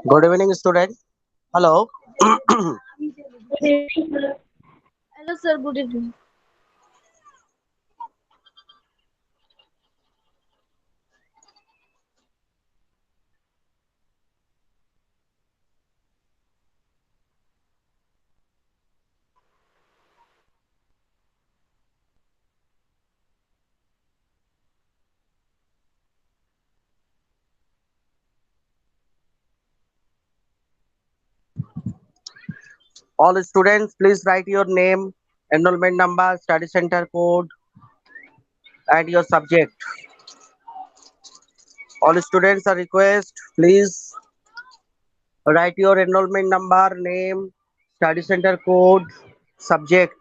Good evening, student. Hello. Hello, sir. Good evening. All students, please write your name, enrollment number, study center code, and your subject. All students are request, please write your enrollment number, name, study center code, subject.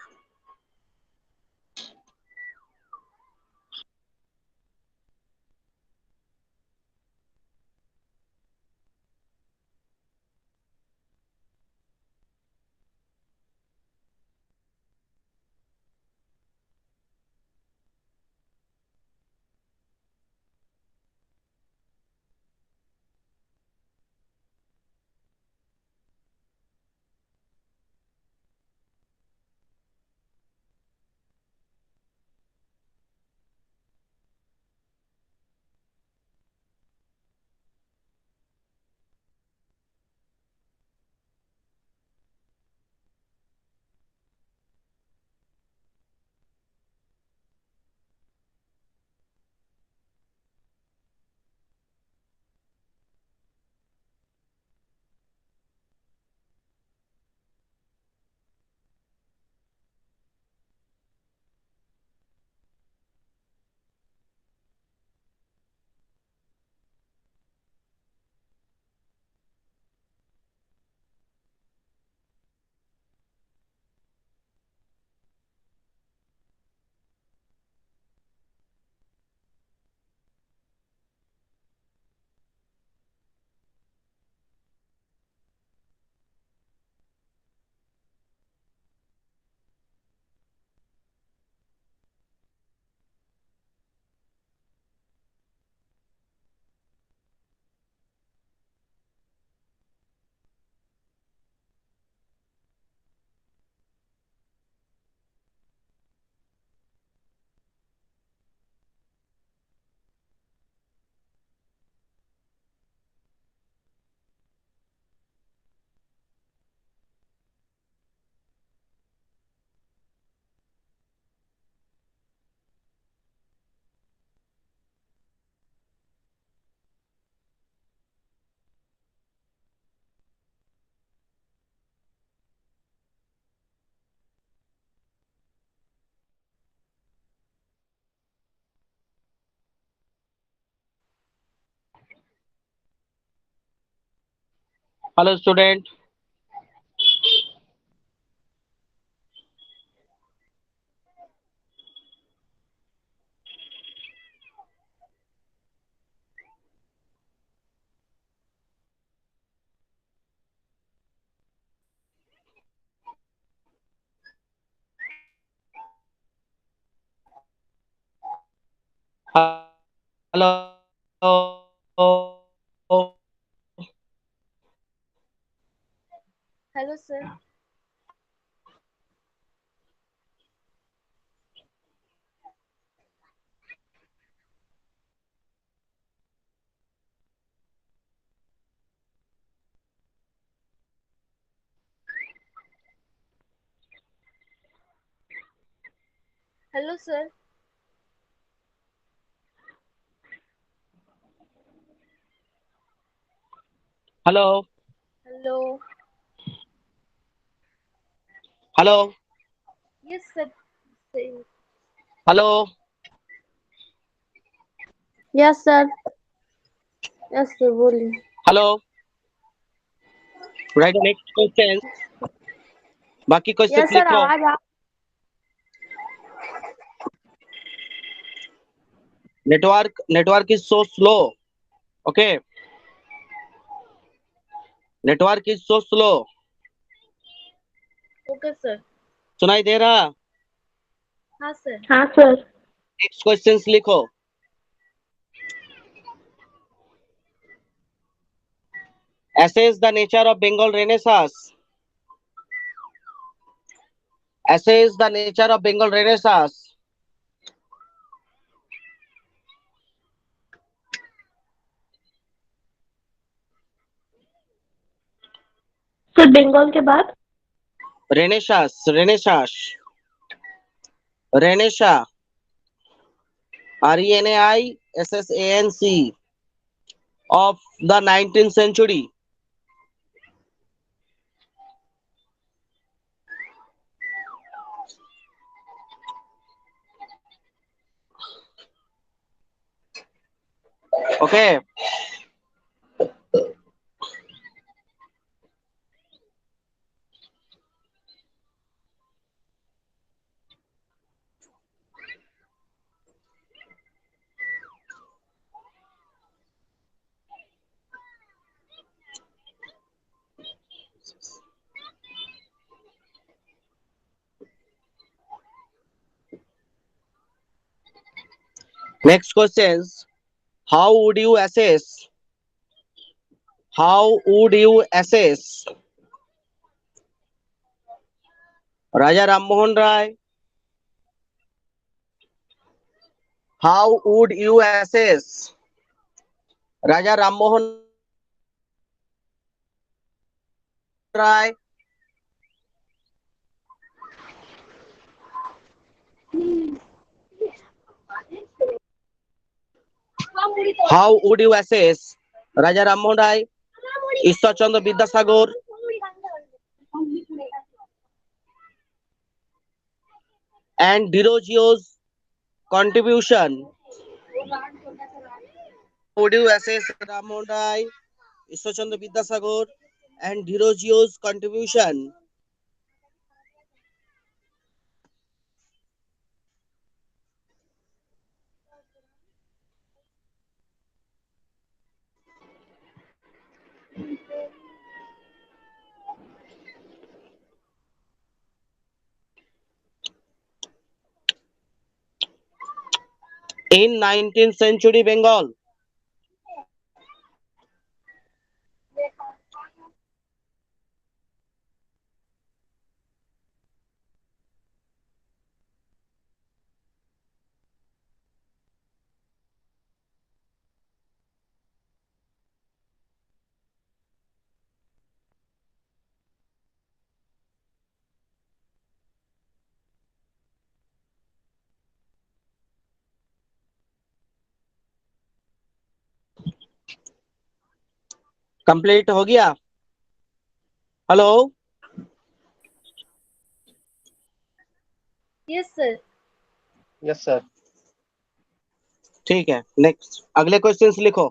Hello, student. Hello, sir. Hello, sir. Hello. Hello. Hello. Yes, sir. Say. Hello. Yes, sir. Yes, sir. बोलिए. Hello. Write the next questions. बाकी Yes, question sir. लिखो. आवाज आ. Network is so slow. Okay. Network is so slow. Okay, sir. सुनाई दे रहा. हाँ, sir. हाँ sir. Next questions लिखो. Assess the nature of Bengal Renaissance. Assess the nature of Bengal Renaissance. Sir Bengal के बाद Renaissance, Renaissance, Renaissance, Renaissance of the 19th century. Okay. Next questions. How would you assess? How would you assess Raja Ram Mohan Rai? How would you assess Raja Ram Mohan Rai? How would you assess Raja Ram Mohan Rai, Ishwar Chandra Vidyasagar, and Dirojio's contribution? How would you assess Ram Mohan Rai, Ishwar Chandra Vidyasagar, and Dirojio's contribution? In 19th century Bengal. Complete हो गया? Hello, yes sir yes sir. ठीक है। Next अगले questions लिखो।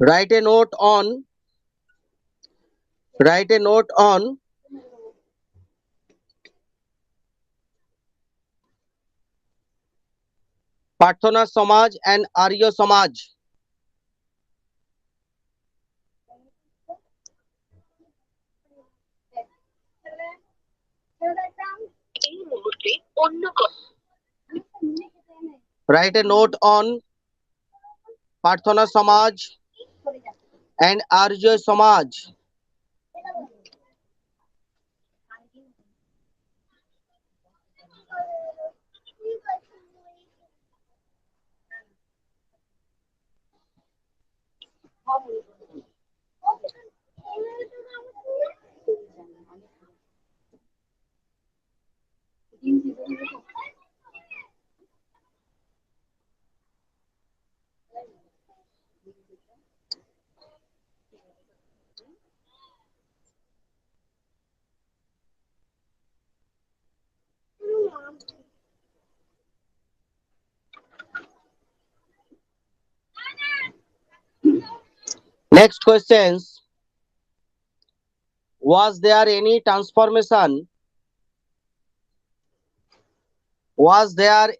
Write a note on. Write a note on Parthana Samaj and Arya Samaj. Write a note on Parthana Samaj and Arya Samaj. Next questions. Was there any transformation? Was there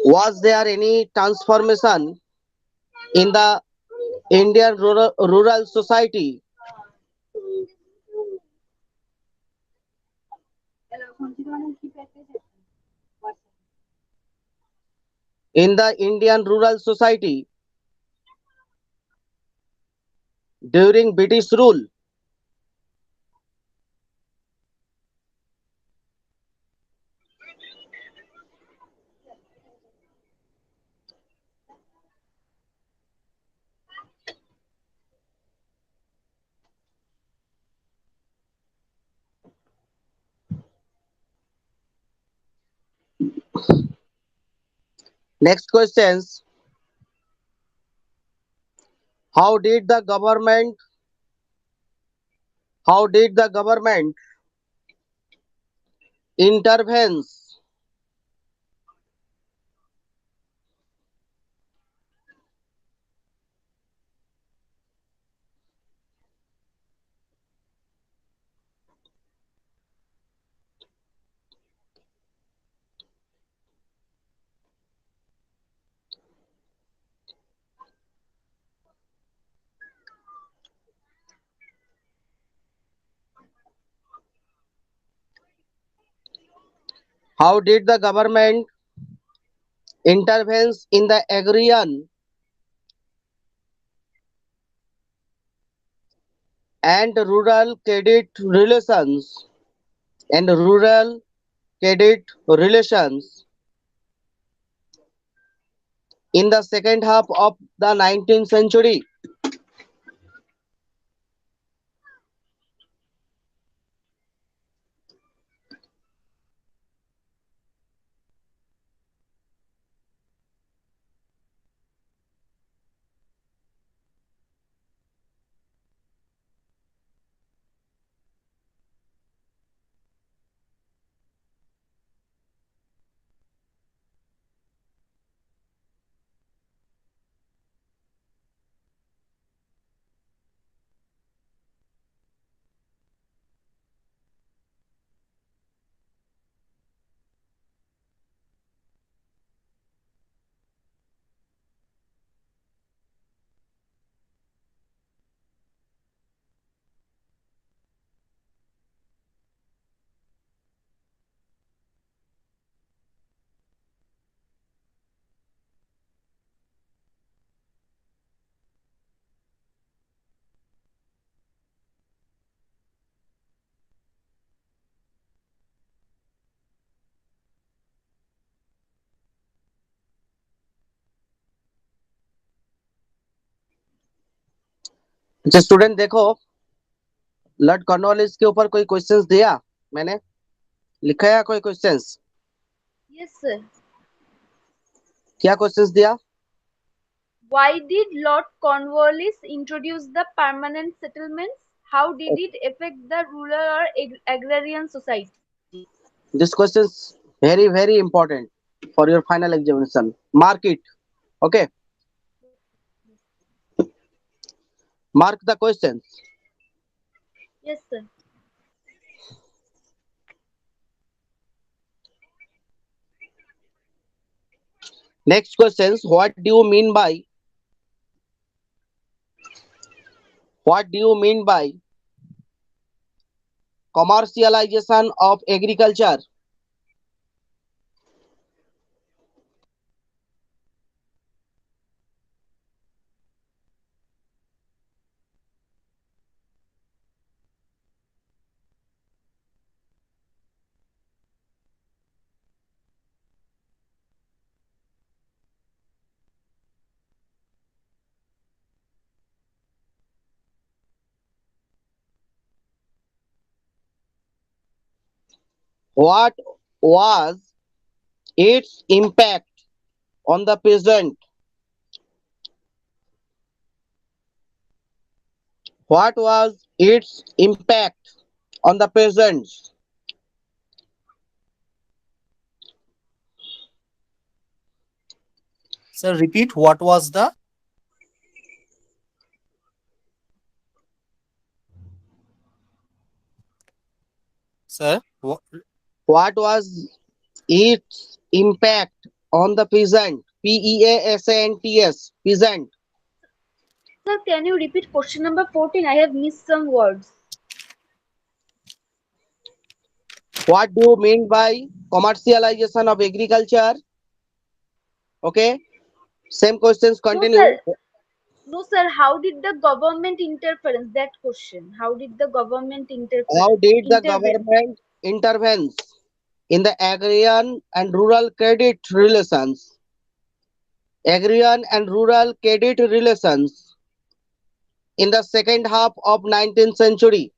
Was there any transformation in the Indian rural society? In the Indian rural society during British rule? Next questions. How did the government how did the government intervenes? How did the government intervenes in the agrarian and rural rural credit relations in the second half of the 19th century? अच्छा student देखो, Lord Cornwallis के ऊपर कोई questions दिया मैंने, लिखा है कोई क्वेश्चंस? Yes, sir. क्या क्वेश्चंस दिया? Why did Lord Cornwallis introduce the permanent settlements? How did it affect the rural or agrarian society? This question is very important for your final examination. Mark it. Okay, mark the questions. Yes, sir. Next questions. What do you mean by commercialization of agriculture? What was its impact on the peasant? What was its impact on the peasants? Sir, repeat what was the sir? What was its impact on the peasant? Peasants. Peasant. Sir, can you repeat question number 14? I have missed some words. What do you mean by commercialization of agriculture? Okay. Same questions No, continue. sir. No, sir. How did the government interference? That question. How did the government How did the intervene? government intervenes in the agrarian and rural credit relations? Agrarian and rural credit relations in the second half of 19th century.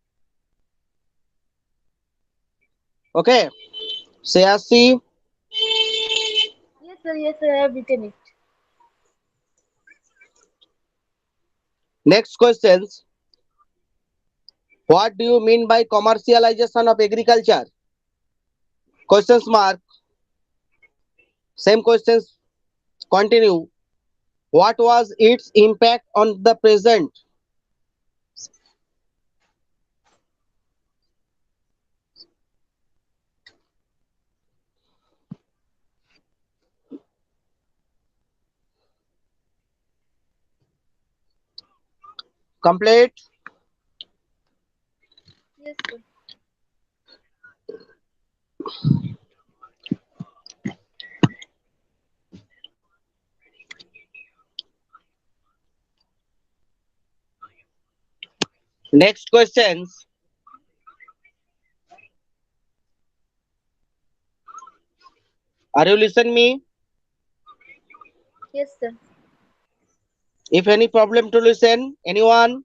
Okay. Sayasi, Yes, sir. Yes, sir. I have written it. next questions. What do you mean by commercialization of agriculture? Questions mark. Same questions continue. What was its impact on the present? Complete. Yes, sir. Next questions. Are you listen me? Yes, sir. If any problem to listen, anyone?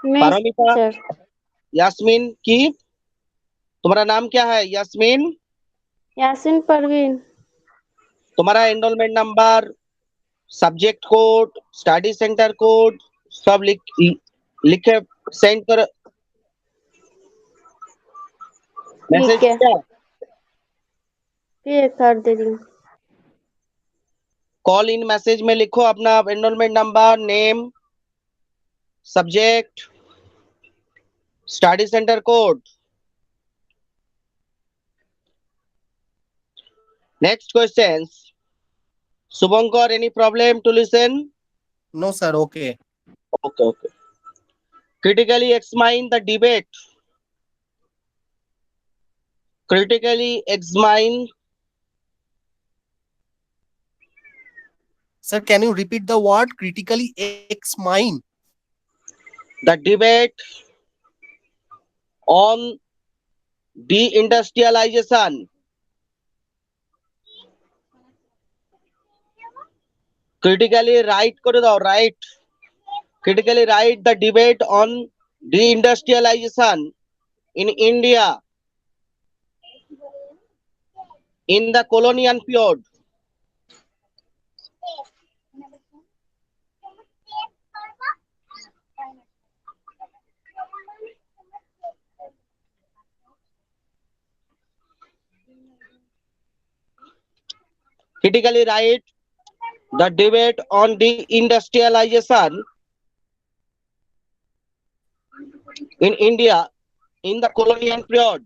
मैं Paromita, sir Yasmin की, तुम्हारा नाम क्या है? यास्मीन, यासिन परवीन तुम्हारा enrolment number, subject code, study centre code सब लिखे send कर मैसेज ठीक है किया। ये कर दे रही हूँ कॉल इन मैसेज में लिखो अपना enrolment number, name, subject, study centre code. Next question, Shubhankar, any problem to listen? No, sir. Okay. Okay okay. Critically examine the debate, critically examine Sir, can you repeat the word critically examine? the debate on deindustrialization. Critically write করে দাও, right? Critically write the debate on deindustrialization in India in the colonial period. Critically write the debate on deindustrialization in India in the colonial period.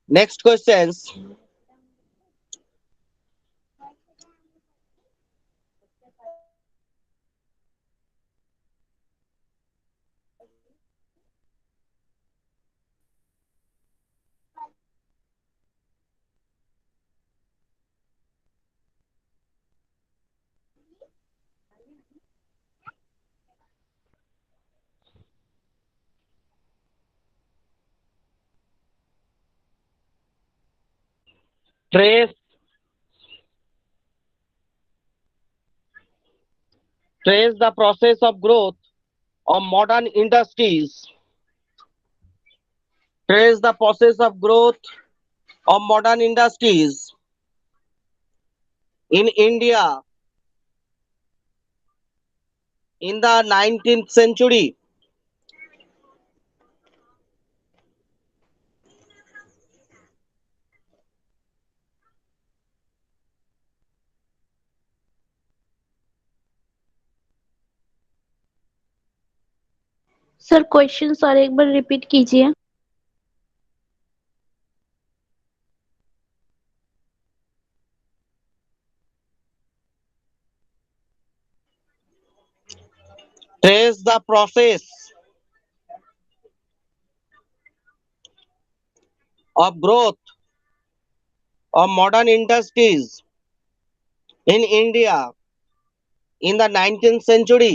Next questions. Trace the process of growth of modern industries. Trace the process of growth of modern industries in India in the 19th century? Sir question sir एक बार repeat कीजिए. Trace the process of growth of modern industries in India in the 19th century.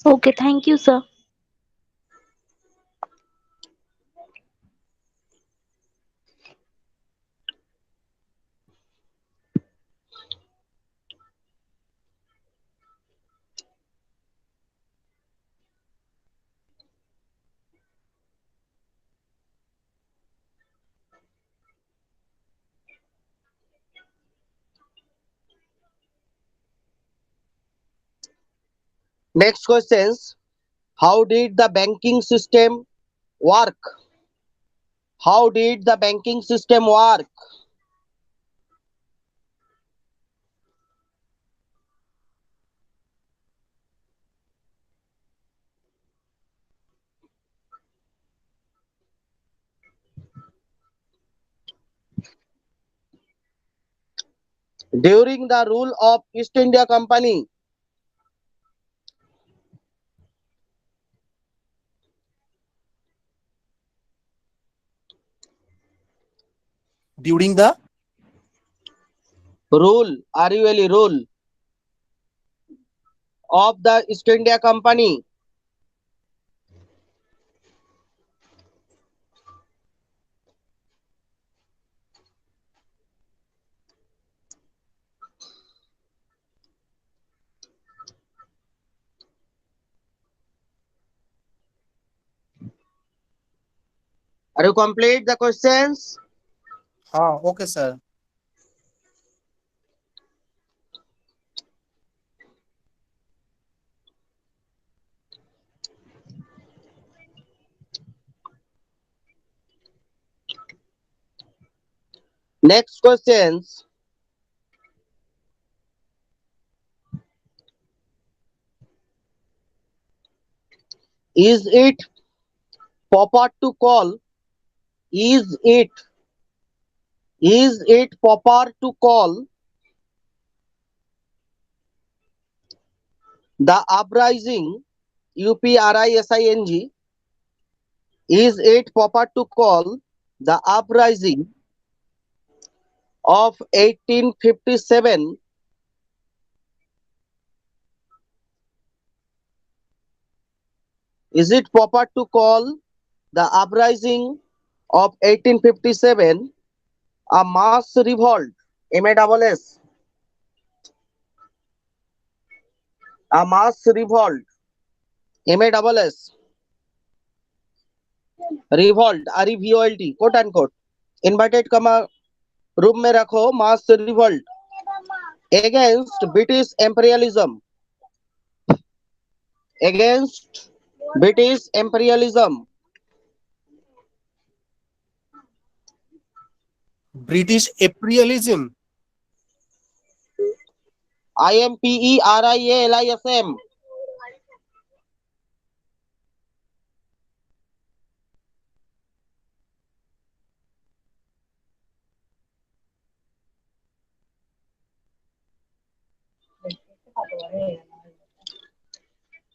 Okay, thank you sir. Next questions. How did the banking system work? How did the banking system work? During the rule of East India Company? During the Rule, RULE, rule of the East India Company. Are you complete the questions? okay, sir. Next questions. Is it proper to call? Is it proper to call the uprising UPRISING? Is it proper to call the uprising of 1857? Is it proper to call the uprising of 1857 a mass revolt? MASS. A mass revolt. MASS. Revolt. REVOLT. Quote unquote. Inverted comma रूप में रखो mass revolt against British imperialism. Against British imperialism. British imperialism. IMPERIALISM.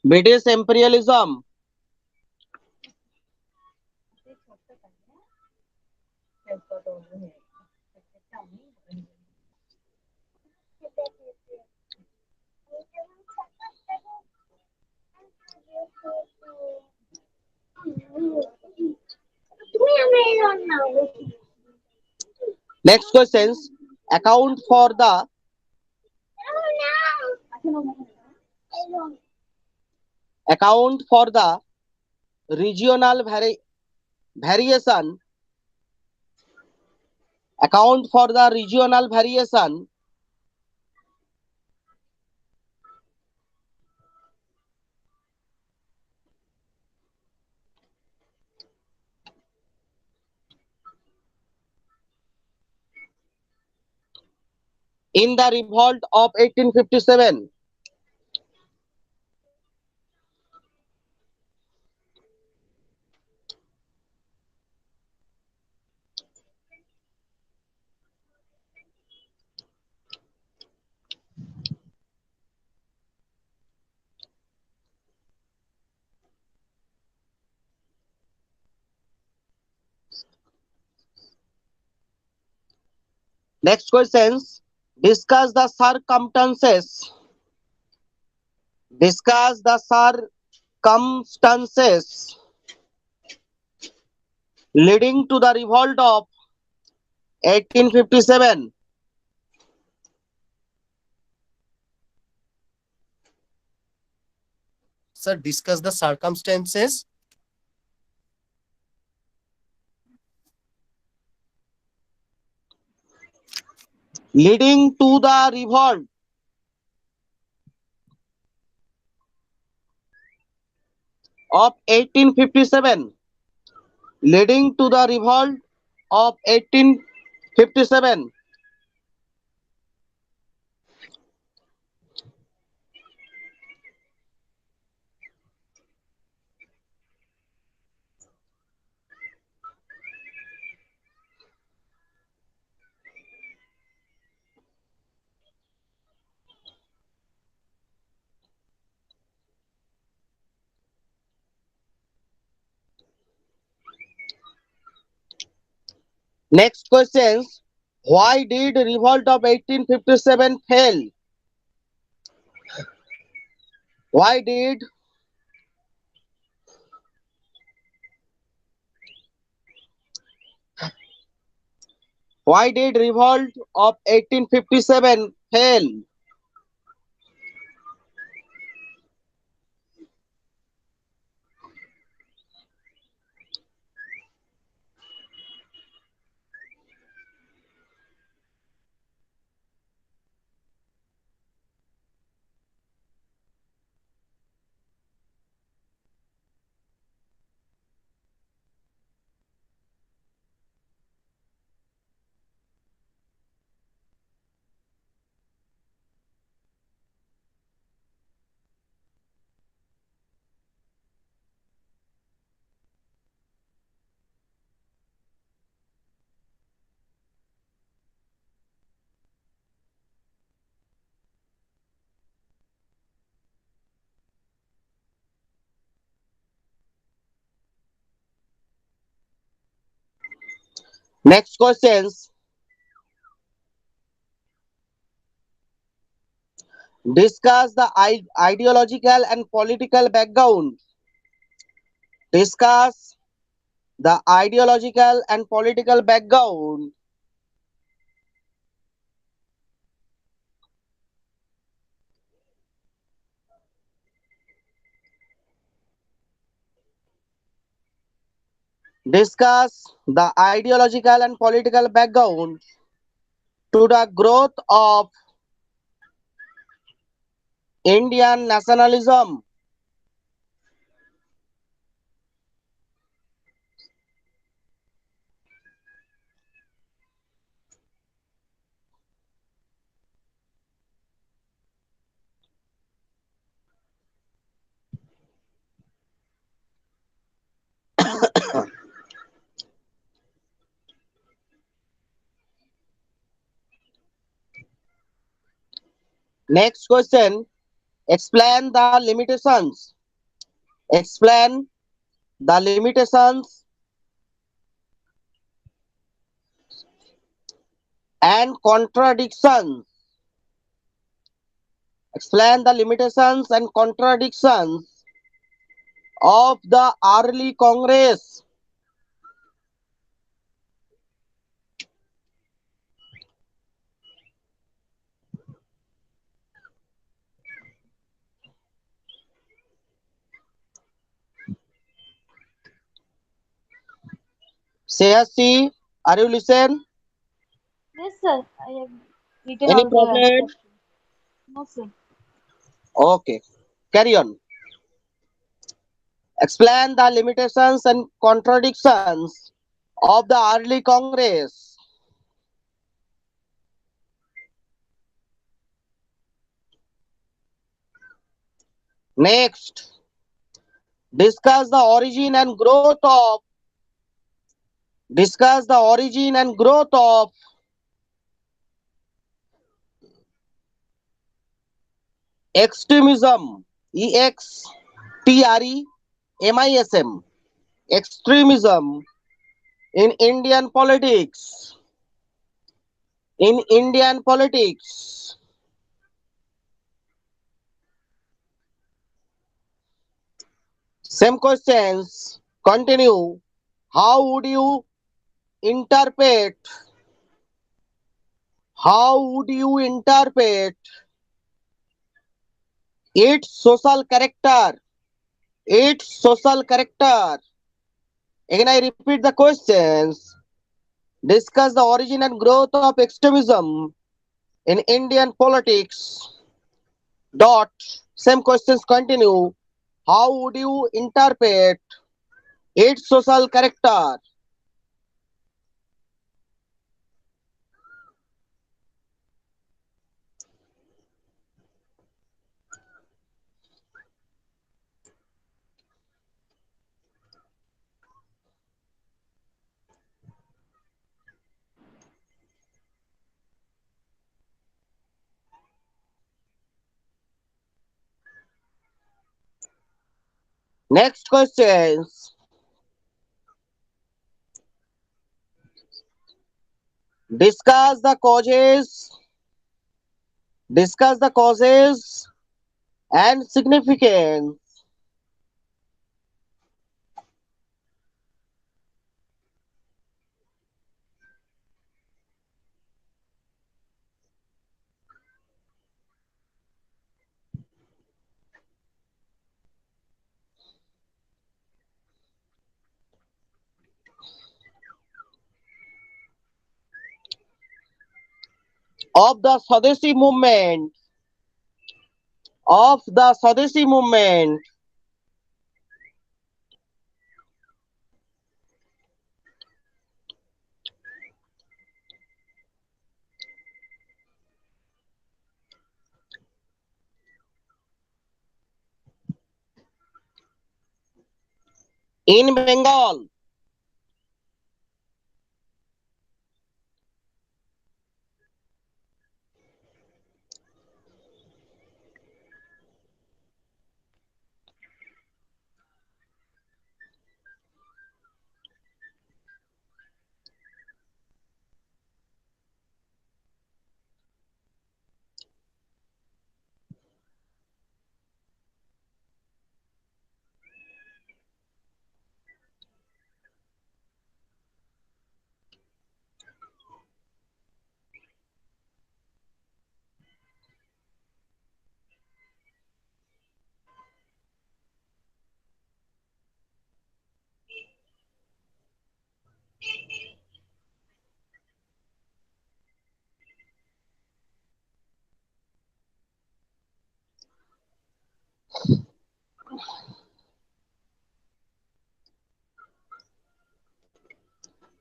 British imperialism. Next questions. Account for the account for the regional variation. Account for the regional variation in the revolt of 1857. Next questions. Discuss the circumstances. Discuss the circumstances leading to the revolt of 1857. Sir, discuss the circumstances. Leading to the revolt of 1857. Leading to the revolt of 1857. Next questions. Why did revolt of 1857 fail? Why did revolt of 1857 fail? Next questions. Discuss the ideological and political background. Discuss the ideological and political background. Discuss the ideological and political background to the growth of Indian nationalism. Next question. Explain the limitations. Explain the limitations and contradictions. Explain the limitations and contradictions of the early Congress. Sehasi, are you listen? Yes, sir. I have written Any all the problem? questions. No, sir. Okay, carry on. Explain the limitations and contradictions of the early Congress. Next, discuss the origin and growth of discuss the origin and growth of extremism. EXTREMISM. Extremism in Indian politics. In Indian politics. Same questions. Continue. How would you interpret? How would you interpret its social character? Its social character. Again, I repeat the questions. Discuss the origin and growth of extremism in Indian politics. Dot. Same questions continue. How would you interpret its social character? Next questions. Discuss the causes. Discuss the causes and significance of the Swadeshi movement. Of the Swadeshi movement in Bengal.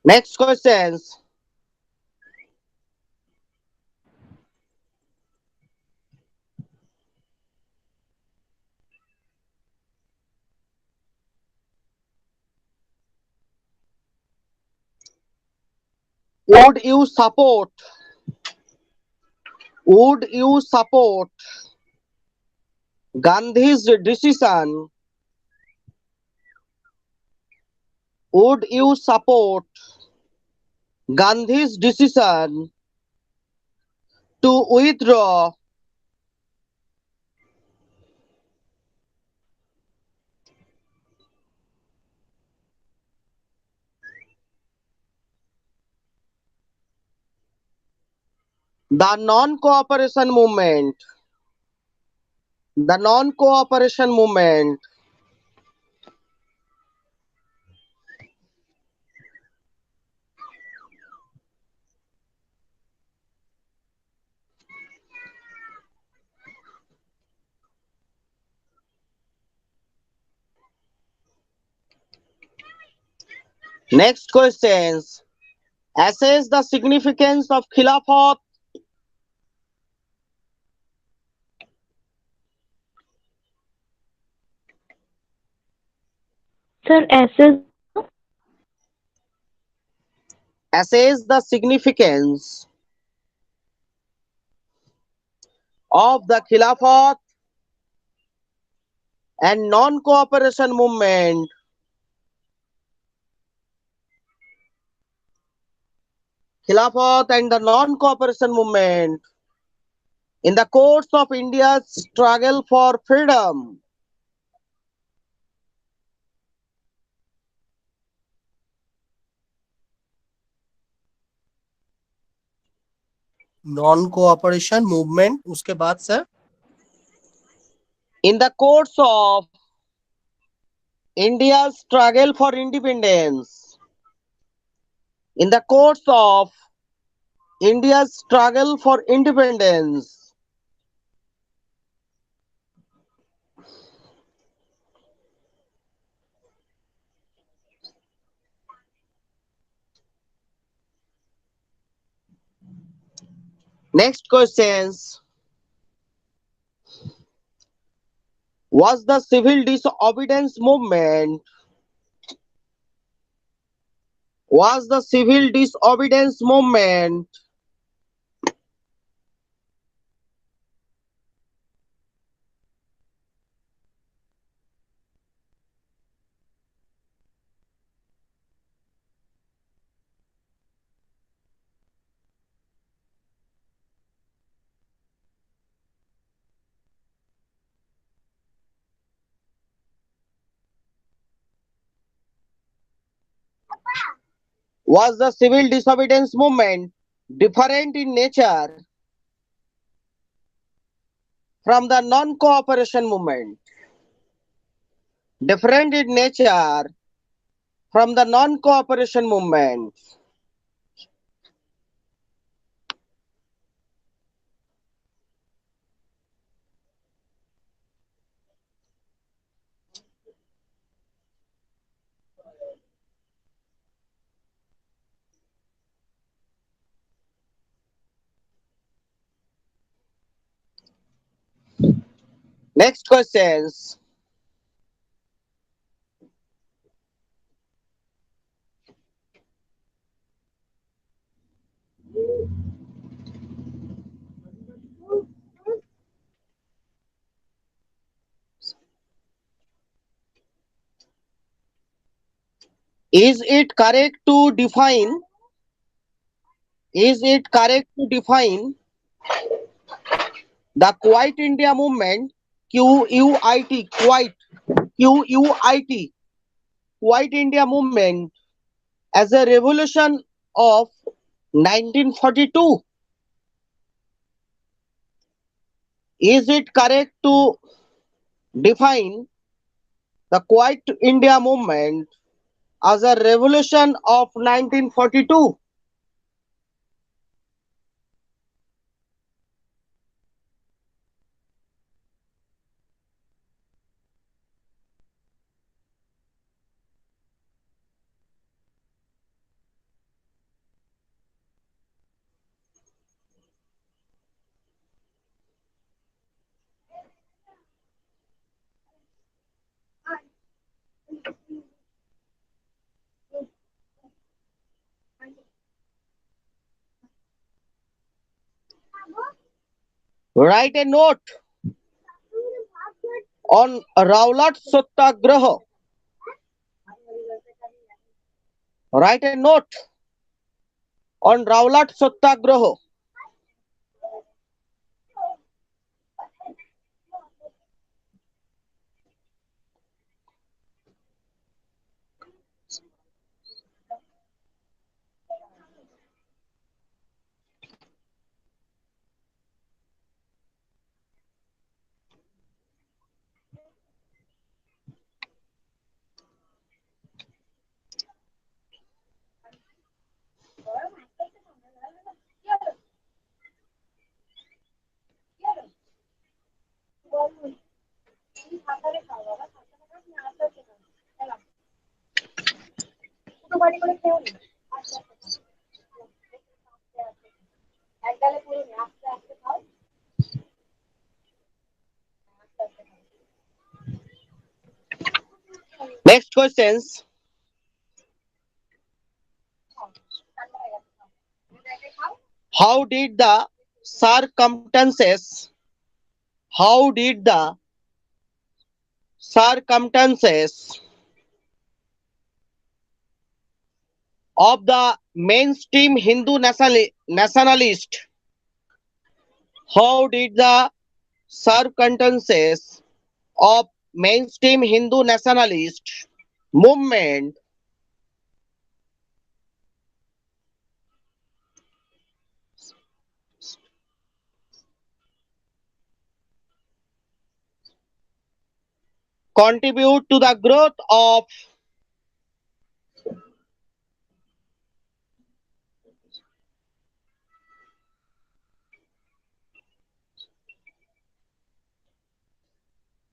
Next questions. Would you support? Would you support Gandhi's decision? Would you support Gandhi's decision to withdraw the non-cooperation movement? The non-cooperation movement. Next questions. Assess the significance of Khilafat. Sir, assess the Assess the significance of the Khilafat and non-cooperation movement Khilafat and the non-cooperation movement in the course of India's struggle for freedom. Non cooperation movement, उसके बाद sir In the course of India's struggle for independence. In the course of India's struggle for independence. Next questions. Was the civil disobedience movement civil disobedience movement was the civil disobedience movement different in nature from the non-cooperation movement? Different in nature from the non-cooperation movement. Next questions. Is it correct to define? Is it correct to define the Quiet India movement, QUIT, Quiet, QUIT, Quiet India movement as a revolution of 1942? Is it correct to define the Quiet India movement as a revolution of 1942? Write a note on Rowlatt Satyagraha. Write a note on Rowlatt Satyagraha. Next questions. How did the circumstances? How did the circumstances of the mainstream Hindu nationalist? How did the circumstances of mainstream Hindu nationalist movement contribute to the growth of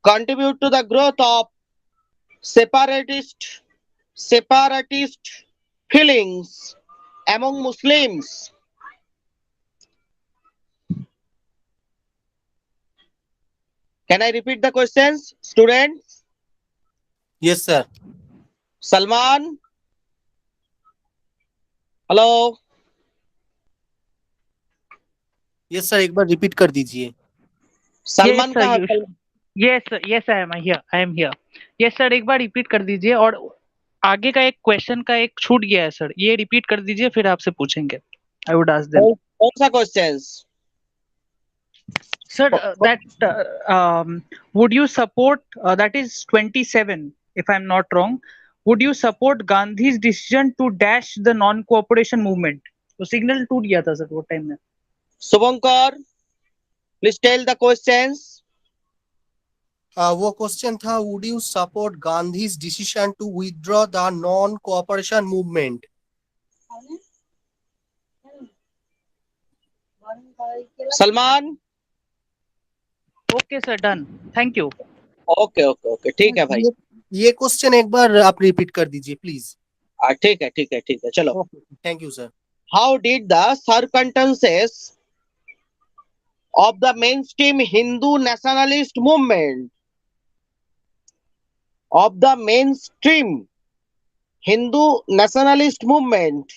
contribute to the growth of separatist feelings among Muslims? Can I repeat the questions, students? Yes, sir. Salman, hello. Yes, sir. एक बार repeat कर दीजिए. Yes Salman sir कहाँ? You yes yes I am here yes sir एक बार repeat कर दीजिए और आगे का एक क्वेश्चन का एक छूट गया है सर ये रिपीट कर दीजिए फिर आपसे पूछेंगे आई वुड आस्क देम कौन सा questions? Sir that would you support that is 27 if I'm not wrong would you support Gandhi's decision to dash the non cooperation movement तो सिग्नल टूट गया था सर वो टाइम में शुभंकर, प्लीज टेल द क्वेश्चंस. वो question था, would you support Gandhi's decision to withdraw the non-cooperation movement? Salman, okay sir done thank you okay okay okay, ठीक है भाई. ये क्वेश्चन एक बार आप रिपीट कर दीजिए प्लीज. ठीक है ठीक है ठीक है, चलो. Okay, thank you sir. How did the circumstances of the mainstream Hindu nationalist movement of the mainstream Hindu nationalist movement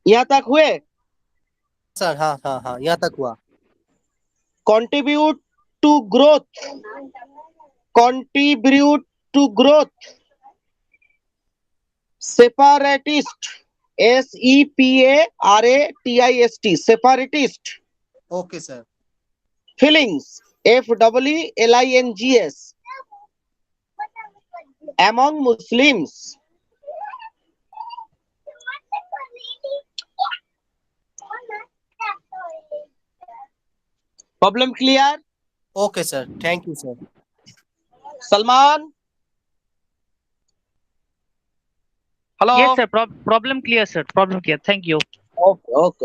यहाँ तक हुए? सर हाँ हाँ हाँ यहाँ तक हुआ. contribute to growth, contribute to growth, separatist, separatist, separatist okay sir. feelings, FEELINGS among Muslims. Problem clear? Okay sir, thank you sir. Salman, hello. Yes sir problem clear sir problem clear thank you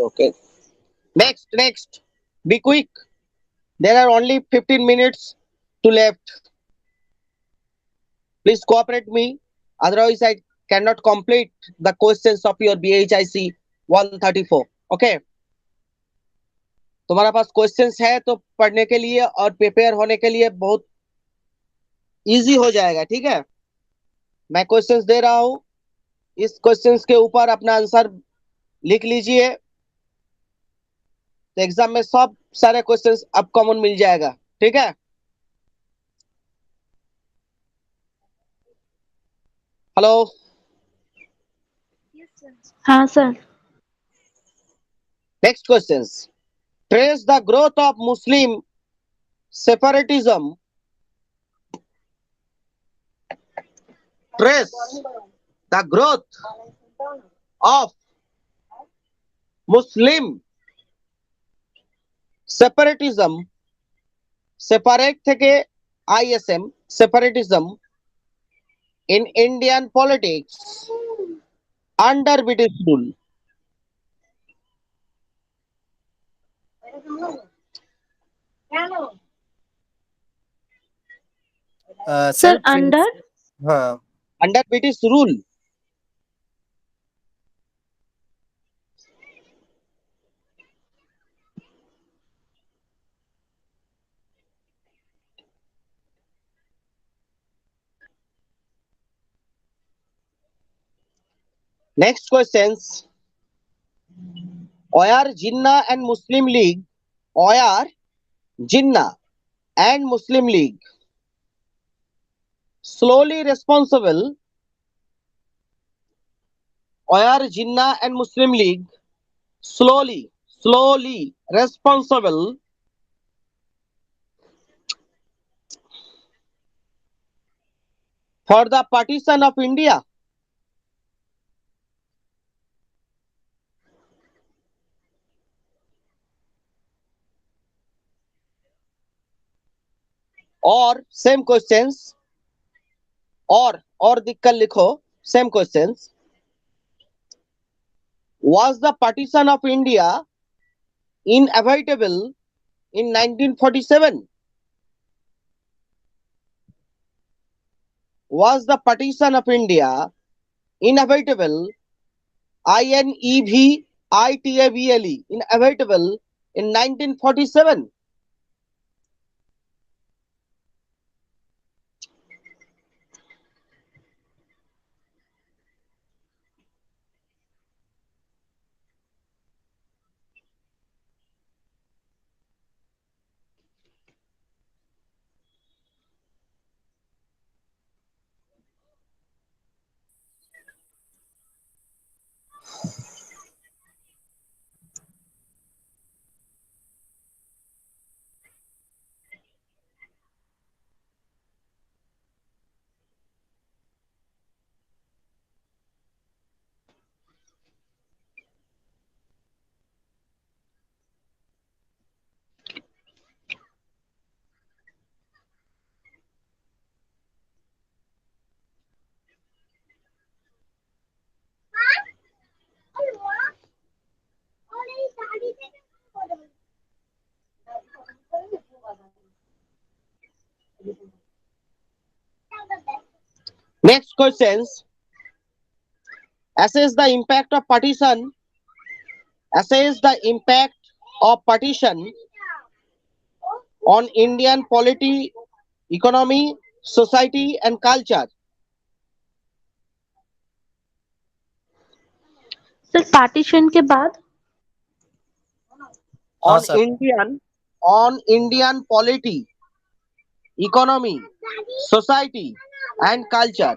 Okay. Next, be quick. There are only 15 minutes to left. Please cooperate me, otherwise I cannot complete the questions of your BHIC 134. Okay, तुम्हारा पास questions है तो पढ़ने के लिए और prepare होने के लिए बहुत इजी हो जाएगा. ठीक है, मैं क्वेश्चंस दे रहा हूं, इस क्वेश्चंस के ऊपर अपना आंसर लिख लीजिए, तो एग्जाम में सब सारे क्वेश्चंस अब कॉमन मिल जाएगा. ठीक है, हेलो. Yes, sir. हाँ sir. Next questions. Trace the growth of Muslim separatism. Trace the growth of Muslim separatism. Separate থেকে ISM, separatism in Indian politics under British rule. Sir under. हाँ. Under British rule. Next questions. Why Jinnah and Muslim League? Why Jinnah and Muslim League slowly responsible? Why Jinnah and Muslim League slowly responsible for the partition of India? Or same questions, or दिक्कत लिखो, same questions. Was the partition of India inevitable in 1947? Was the partition of India inevitable, inevitable, inevitable in 1947? Next questions. Assess the impact of partition. Assess the impact of partition on Indian polity, economy, society, and culture. Sir partition के बाद हाँ On sir. Indian polity, economy, society, and culture.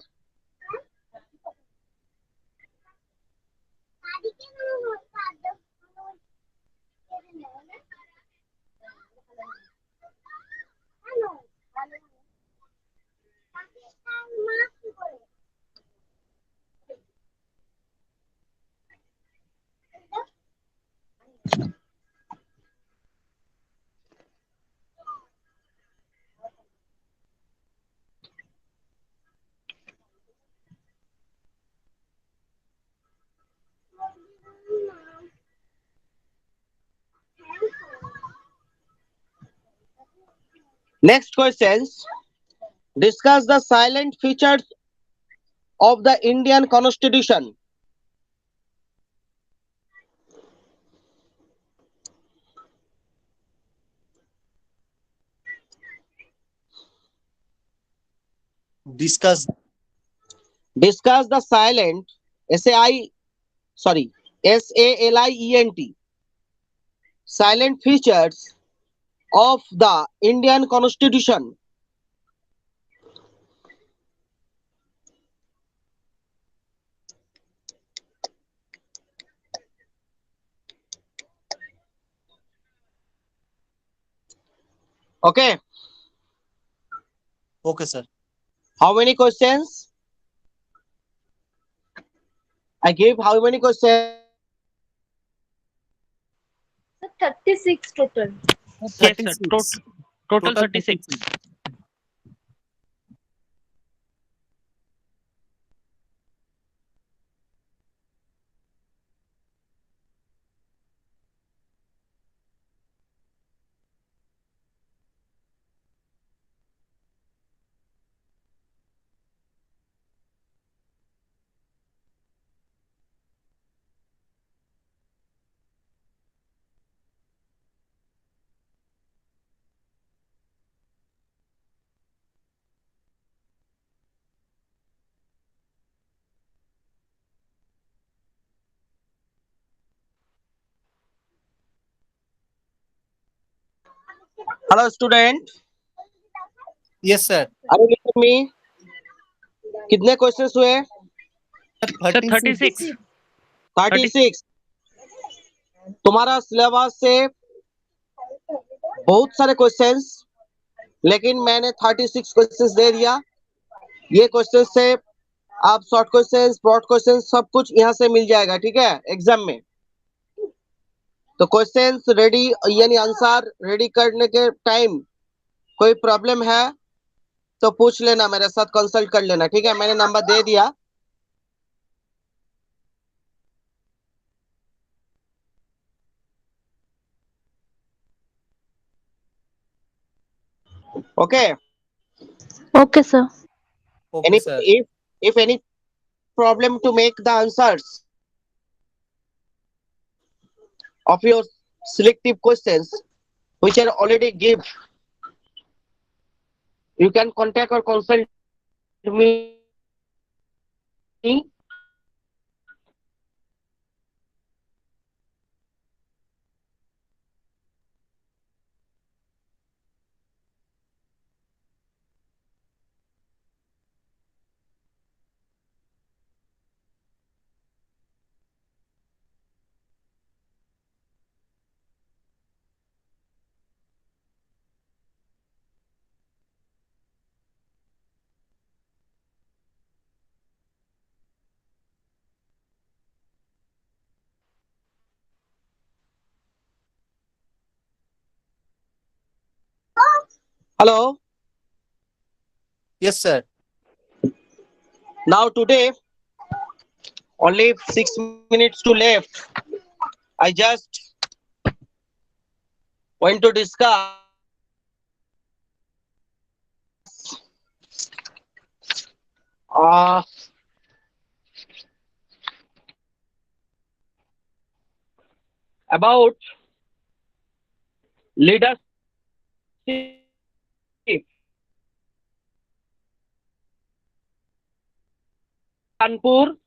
Next questions. Discuss the silent features of the Indian Constitution. Discuss. Discuss the silent SAI sorry SALIENT silent features of the Indian Constitution. Okay. Okay, sir. How many questions? I gave how many questions? So 36 total. Yes, sir. 36. Total Total 36. 36. Hello, student. Yes, sir. Are you listening me? कितने questions हुए? Sir, 36. 36. 36. तुम्हारा syllabus से बहुत सारे questions, लेकिन मैंने 36 questions दे दिया। ये क्वेश्चंस से आप शॉर्ट क्वेश्चंस, ब्रॉड क्वेश्चंस सब कुछ यहाँ से मिल जाएगा, ठीक है, एग्जाम में। तो क्वेश्चंस रेडी यानी आंसर रेडी करने के टाइम कोई प्रॉब्लम है तो पूछ लेना, मेरे साथ कंसल्ट कर लेना, ठीक है। मैंने नंबर दे दिया। Okay. Okay, sir. Okay, any sir. if any problem to make the answers of your selective questions which are already give, you can contact or consult me. Hello. Yes, sir. Now today only 6 minutes to left. I just want to discuss about leadership Kanpur,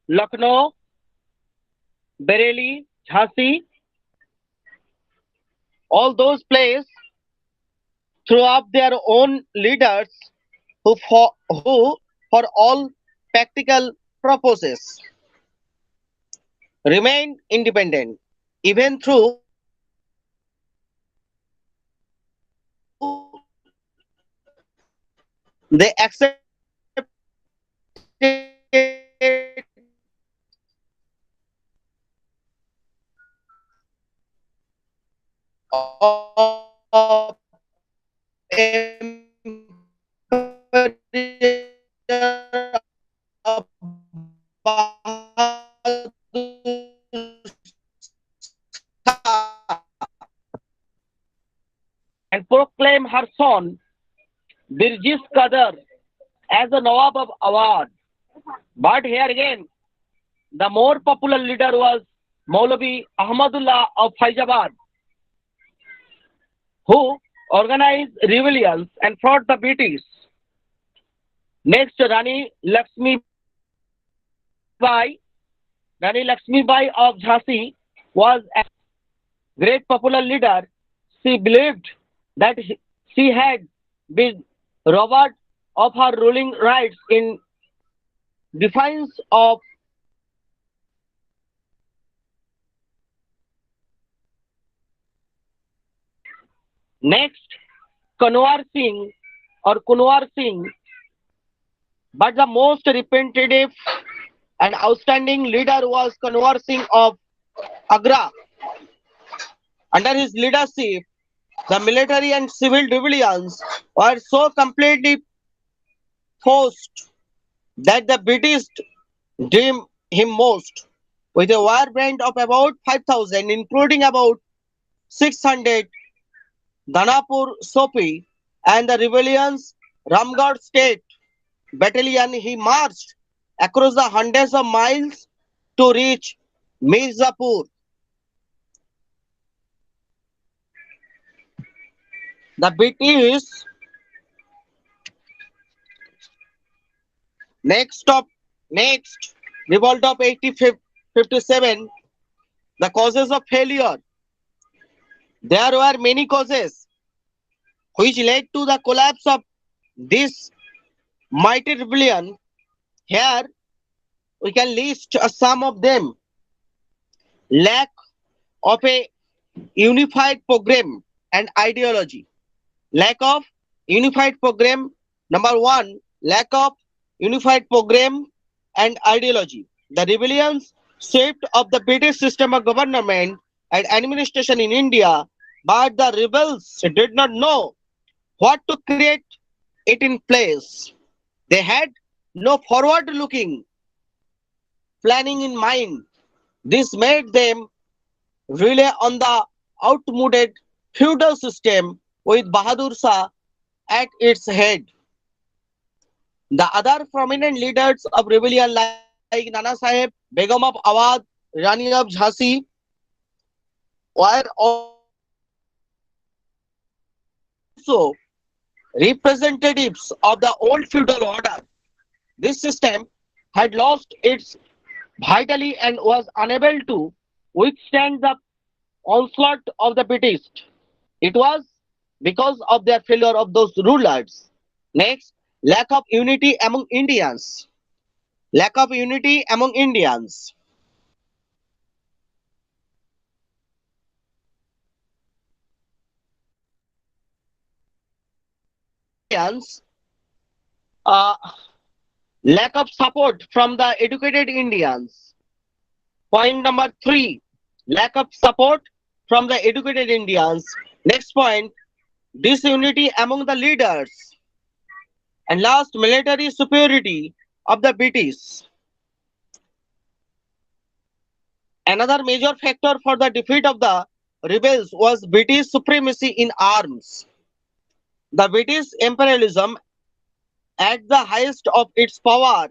Lucknow, Bareilly, Jhansi, all those places threw up their own leaders who for all practical purposes remained independent even through they accepted of and proclaim her son Birjis Qadar as the Nawab of Awad. But here again, the more popular leader was Maulavi Ahmadullah of Faizabad, who organized rebellions and fought the British. Next, Bai, Rani Lakshmi Bai of Jhansi was a great popular leader. She believed that she had been robbed of her ruling rights in defiance of next Kunwar Singh, but the most representative and outstanding leader was Kunwar Singh of Agra. Under his leadership, the military and civil rebellions were so completely forced that the British deemed him most, with a war band of about 5,000, including about 600 Dhanapur Sopi and the rebellion's Ramgarh State Battalion. He marched across the hundreds of miles to reach Mirzapur. The British next revolt of 1857. The causes of failure. There were many causes. which led to the collapse of this mighty rebellion. Here we can list some of them. Lack of a unified program and ideology. Lack of unified program. Number one, lack of unified program and ideology. The rebellions shaped of the British system of government and administration in India, but the rebels did not know what to create it in place. They had no forward-looking planning in mind. This made them rely on the outmoded feudal system with Bahadur Shah at its head. The other prominent leaders of rebellion like Nana Sahib, Begum of Awadh, Rani of Jhansi were also representatives of the old feudal order. This system had lost its vitality and was unable to withstand the onslaught of the British. It was because of their failure of those rulers. Next, lack of unity among Indians. Lack of unity among Indians. Indians, uh, lack of support from the educated Indians. Point number three, lack of support from the educated Indians. Next point, disunity among the leaders. And last, military superiority of the British. Another major factor for the defeat of the rebels was British supremacy in arms. The British imperialism at the highest of its power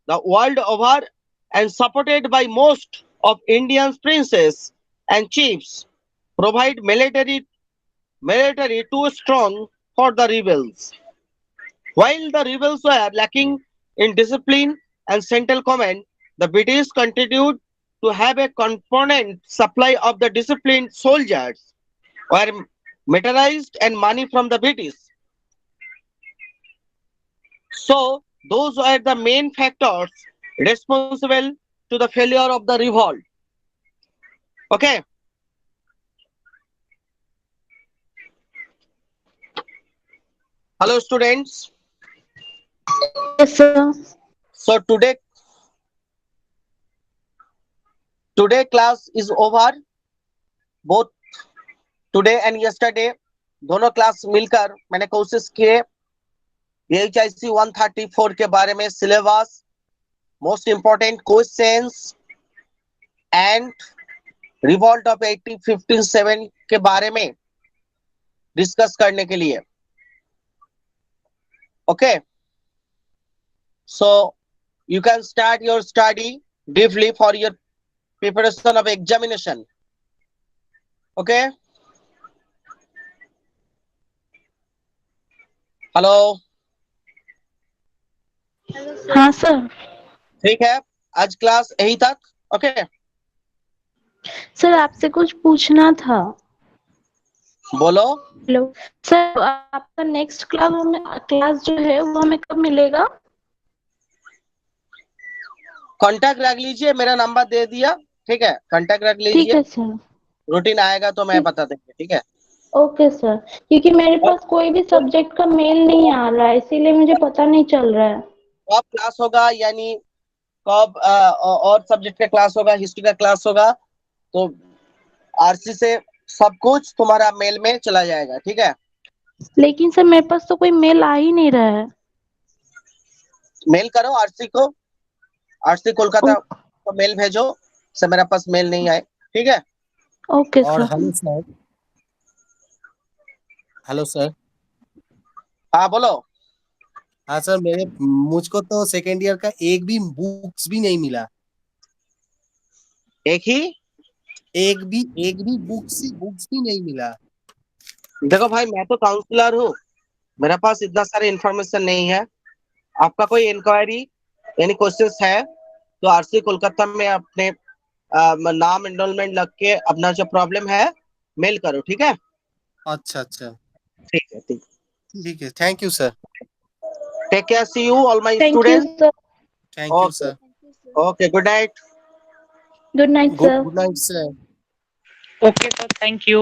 the world over and supported by most of India's princes and chiefs provide military too strong for the rebels. While the rebels were lacking in discipline and central command, the British continued to have a component supply of the disciplined soldiers were materialized and money from the British. So those were the main factors responsible to the failure of the revolt. Okay. Hello students. Yes, sir. So today class is over. Both today and yesterday दोनों class मिलकर मैंने कोशिश किए PHIC 134 के बारे में syllabus most important questions and revolt of 1857 के बारे में डिस्कस करने के लिए okay so you can start your study briefly for your preparation of examination. Okay. Hello हाँ सर. ठीक है आज क्लास यही तक ओके सर आपसे कुछ पूछना था. बोलो हेलो सर, आपका नेक्स्ट क्लास जो है वो हमें कब मिलेगा? कांटेक्ट रख लीजिए मेरा नंबर दे दिया ठीक है कांटेक्ट रख ठीक लीजिए है सर. रूटीन आएगा तो मैं बता देंगे ठीक है ओके सर, क्योंकि मेरे पास कोई भी सब्जेक्ट का मेल नहीं आ रहा है इसीलिए मुझे पता नहीं चल रहा है. कब क्लास होगा यानी कब और सब्जेक्ट का क्लास होगा हिस्ट्री का क्लास होगा तो आरसी से सब कुछ तुम्हारा मेल में चला जाएगा ठीक है लेकिन सर मेरे पास तो कोई मेल आ ही नहीं रहा है. मेल करो आरसी कोलकाता को मेल भेजो से मेरे पास मेल नहीं आए ठीक है ओके और सर. हेलो सर हाँ बोलो हाँ सर मुझको तो सेकेंड ईयर का एक भी बुक्स भी नहीं मिला एक भी बुक्स भी नहीं मिला देखो भाई मैं तो काउंसलर हूँ मेरे पास इतना सारे इंफॉर्मेशन नहीं है आपका कोई इंक्वायरी यानी क्वेश्चंस है तो आरसी कोलकाता में अपने नाम एनरोलमेंट लग के अपना जो प्रॉब्लम है मेल करो ठीक है अच्छा ठीक है, ठीक। ठीक है, thank you sir. Take care, see you all my Thank you, students. sir. Thank you okay, sir. Thank you, sir. Okay, good night. Good night, good sir. Night sir. Okay, sir. Thank you.